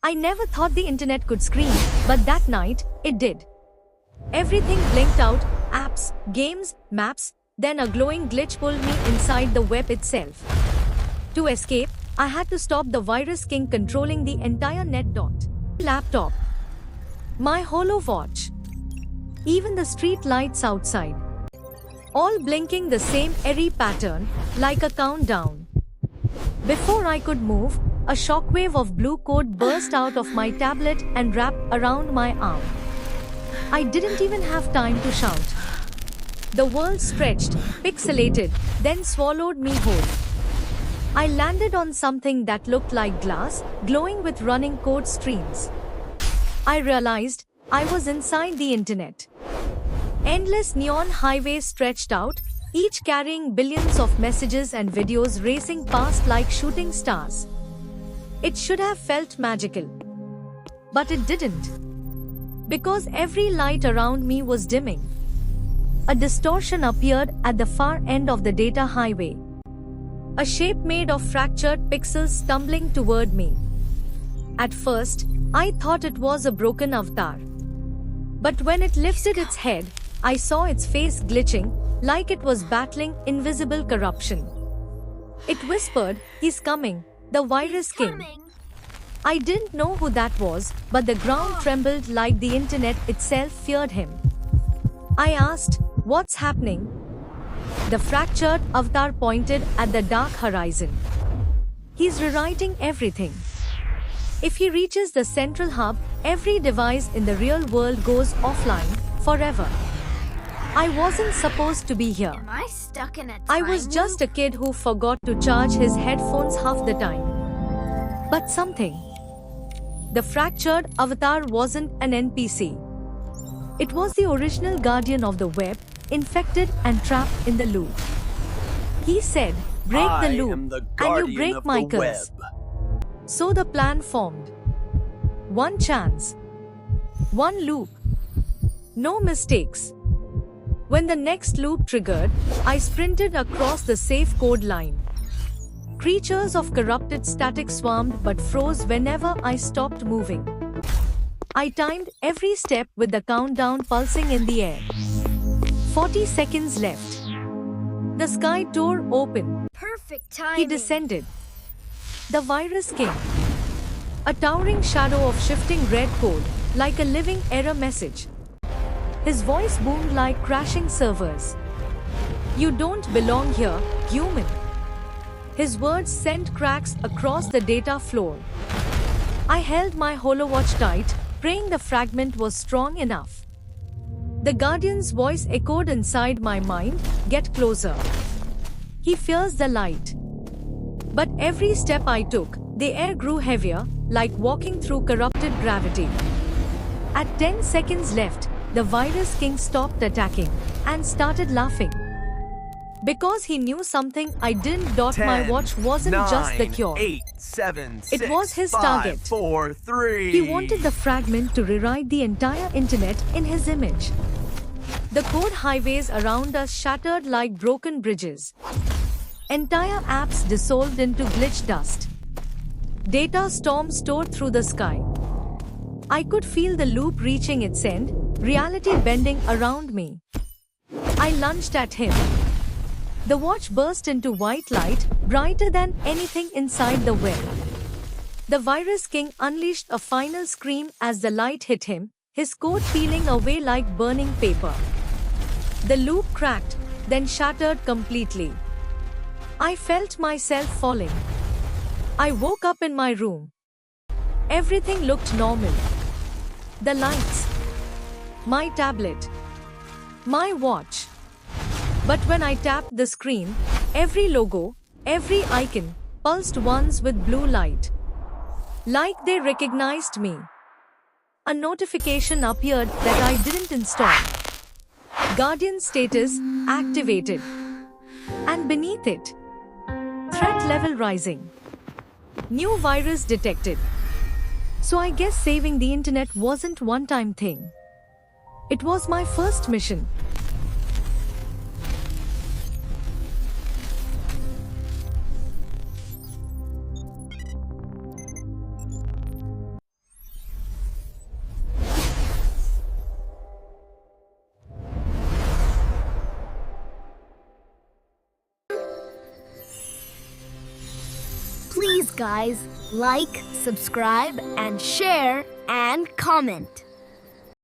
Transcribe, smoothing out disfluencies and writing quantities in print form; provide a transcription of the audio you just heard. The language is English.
I never thought the internet could scream, but that night, it did. Everything blinked out, apps, games, maps, then a glowing glitch pulled me inside the web itself. To escape, I had to stop the virus king controlling the entire net. Laptop. My Holo watch. Even the street lights outside. All blinking the same eerie pattern, like a countdown. Before I could move, a shockwave of blue code burst out of my tablet and wrapped around my arm. I didn't even have time to shout. The world stretched, pixelated, then swallowed me whole. I landed on something that looked like glass, glowing with running code streams. I realized I was inside the internet. Endless neon highways stretched out, each carrying billions of messages and videos racing past like shooting stars. It should have felt magical. But it didn't. Because every light around me was dimming. A distortion appeared at the far end of the data highway. A shape made of fractured pixels stumbling toward me. At first, I thought it was a broken avatar. But when it lifted its head, I saw its face glitching, like it was battling invisible corruption. It whispered, "He's coming, the virus king." I didn't know who that was, but the ground trembled like the internet itself feared him. I asked, "What's happening?" The fractured avatar pointed at the dark horizon. "He's rewriting everything. If he reaches the central hub, every device in the real world goes offline, forever." I wasn't supposed to be here. Am I stuck in a time I was just a kid who forgot to charge his headphones half the time. But something. The fractured avatar wasn't an NPC. It was the original guardian of the web, infected and trapped in the loop. He said, "Break the loop, and you break my curse." So the plan formed. One chance. One loop. No mistakes. When the next loop triggered, I sprinted across the safe code line. Creatures of corrupted static swarmed but froze whenever I stopped moving. I timed every step with the countdown pulsing in the air. 40 seconds left. The sky tore open. Perfect timing. He descended. The virus king. A towering shadow of shifting red code, like a living error message. His voice boomed like crashing servers. "You don't belong here, human." His words sent cracks across the data floor. I held my HoloWatch tight, praying the fragment was strong enough. The Guardian's voice echoed inside my mind, "Get closer. He fears the light." But every step I took, the air grew heavier, like walking through corrupted gravity. At 10 seconds left, the virus king stopped attacking and started laughing. Because he knew something I didn't. 10, my watch wasn't 9, just the cure. 8, 7, It 6, was his 5, target. 4, 3. He wanted the fragment to rewrite the entire internet in his image. The code highways around us shattered like broken bridges. Entire apps dissolved into glitch dust. Data storms tore through the sky. I could feel the loop reaching its end, reality bending around me. I lunged at him. The watch burst into white light, brighter than anything inside the web. The virus king unleashed a final scream as the light hit him, his coat peeling away like burning paper. The loop cracked, then shattered completely. I felt myself falling. I woke up in my room. Everything looked normal. The lights. My tablet. My watch. But when I tapped the screen, every logo, every icon, pulsed once with blue light. Like they recognized me. A notification appeared that I didn't install. Guardian status activated. And beneath it, threat level rising. New virus detected. So I guess saving the internet wasn't one-time thing. It was my first mission. Please, guys, like, subscribe, and share, and comment.